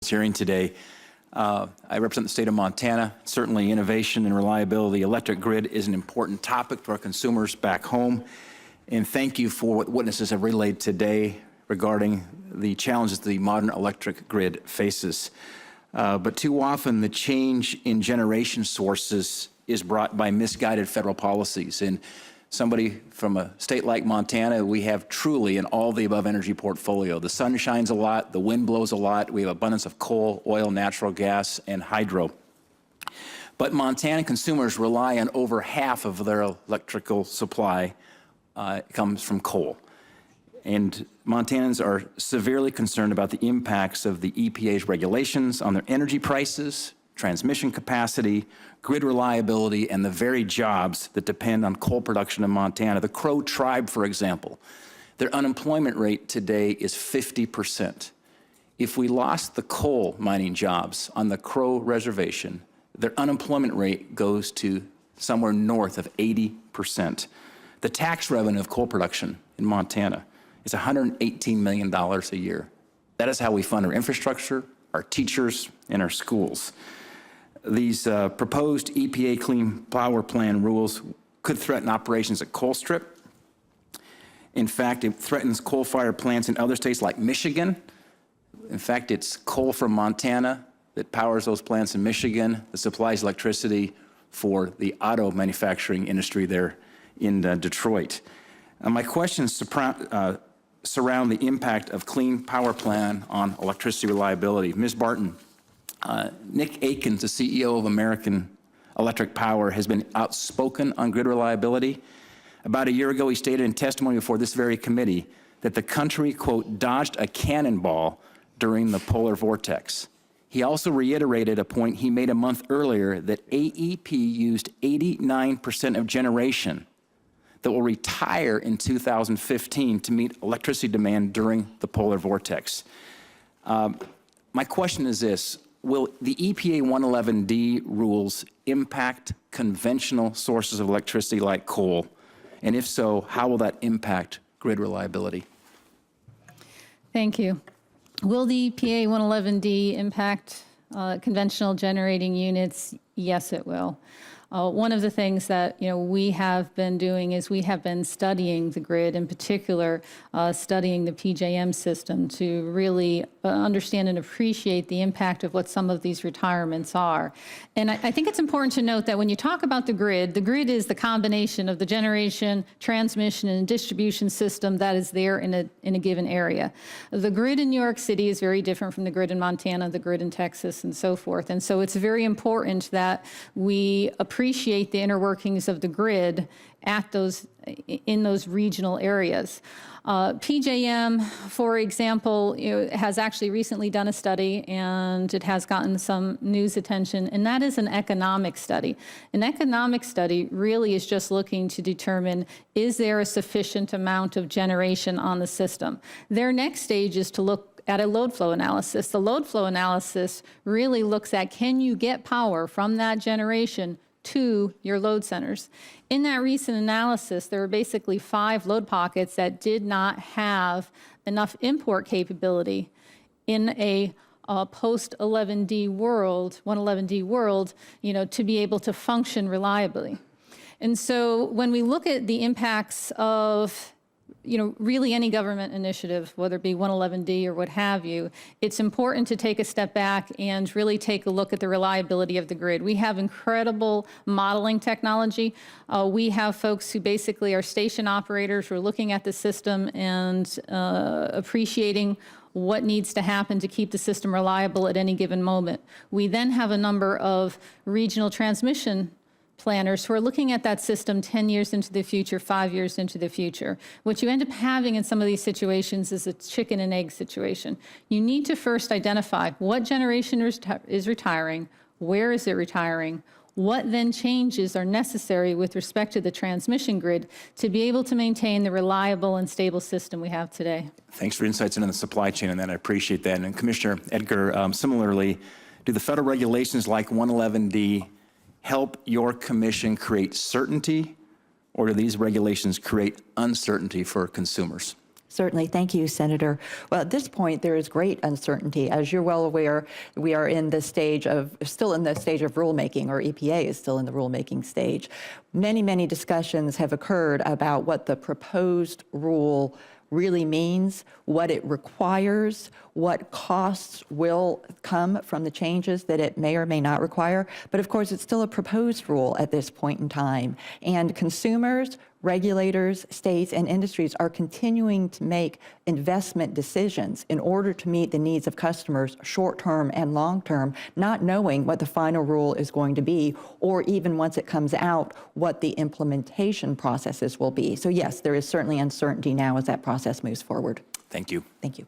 Hearing today. I represent the state of Montana. Certainly innovation and reliability, electric grid is an important topic to our consumers back home. And thank you for what witnesses have relayed today regarding the challenges the modern electric grid faces. But too often the change in generation sources is brought by misguided federal policies. And somebody from a state like Montana, we have truly an all the above energy portfolio. The sun shines a lot, the wind blows a lot, we have abundance of coal, oil, natural gas, and hydro. But Montana consumers rely on over half of their electrical supply comes from coal. And Montanans are severely concerned about the impacts of the EPA's regulations on their energy prices, transmission capacity, grid reliability, and the very jobs that depend on coal production in Montana. The Crow tribe, for example, their unemployment rate today is 50%. If we lost the coal mining jobs on the Crow reservation, their unemployment rate goes to somewhere north of 80%. The tax revenue of coal production in Montana is $118 million a year. That is how we fund our infrastructure, our teachers, and our schools. These proposed EPA Clean Power Plan rules could threaten operations at Colstrip. In fact, it threatens coal-fired plants in other states like Michigan. In fact, it's coal from Montana that powers those plants in Michigan that supplies electricity for the auto manufacturing industry there in Detroit. My questions surround the impact of Clean Power Plan on electricity reliability. Ms. Barton, Nick Akins, the CEO of American Electric Power, has been outspoken on grid reliability. About a year ago, he stated in testimony before this very committee that the country, quote, dodged a cannonball during the polar vortex. He also reiterated a point he made a month earlier that AEP used 89% of generation that will retire in 2015 to meet electricity demand during the polar vortex. My question is this: will the EPA 111D rules impact conventional sources of electricity like coal? And if so, how will that impact grid reliability? Thank you. Will the EPA 111D impact conventional generating units? Yes, it will. One of the things that we have been doing is we have been studying the grid, in particular studying the PJM system to really understand and appreciate the impact of what some of these retirements are. And I think it's important to note that when you talk about the grid is the combination of the generation, transmission, and distribution system that is there in a given area. The grid in New York City is very different from the grid in Montana, the grid in Texas, and so forth. And so it's very important that we appreciate the inner workings of the grid in those regional areas. PJM, for example, has actually recently done a study, and it has gotten some news attention, and that is an economic study. An economic study really is just looking to determine, is there a sufficient amount of generation on the system? Their next stage is to look at a load flow analysis. The load flow analysis really looks at, can you get power from that generation to your load centers? In that recent analysis, there were basically 5 load pockets that did not have enough import capability in a post-11D world, 111D world, to be able to function reliably. And so when we look at the impacts of really any government initiative, whether it be 111D or what have you, it's important to take a step back and really take a look at the reliability of the grid. We have incredible modeling technology. We have folks who basically are station operators who are looking at the system and appreciating what needs to happen to keep the system reliable at any given moment. We then have a number of regional transmission planners who are looking at that system 10 years into the future, 5 years into the future. What you end up having in some of these situations is a chicken and egg situation. You need to first identify what generation is retiring, where is it retiring, what then changes are necessary with respect to the transmission grid to be able to maintain the reliable and stable system we have today. Thanks for insights into the supply chain and that. I appreciate that. And Commissioner Edgar, similarly, do the federal regulations like 111D help your commission create certainty, or do these regulations create uncertainty for consumers? Certainly. Thank you, Senator. Well, at this point, there is great uncertainty. As you're well aware, we are still in the stage of rulemaking, or EPA is still in the rulemaking stage. Many discussions have occurred about what the proposed rule really means, what it requires, what costs will come from the changes that it may or may not require. But of course, it's still a proposed rule at this point in time. And consumers, regulators, states, and industries are continuing to make investment decisions in order to meet the needs of customers short-term and long-term, not knowing what the final rule is going to be, or even once it comes out, what the implementation processes will be. So yes, there is certainly uncertainty now as that process moves forward. Thank you. Thank you.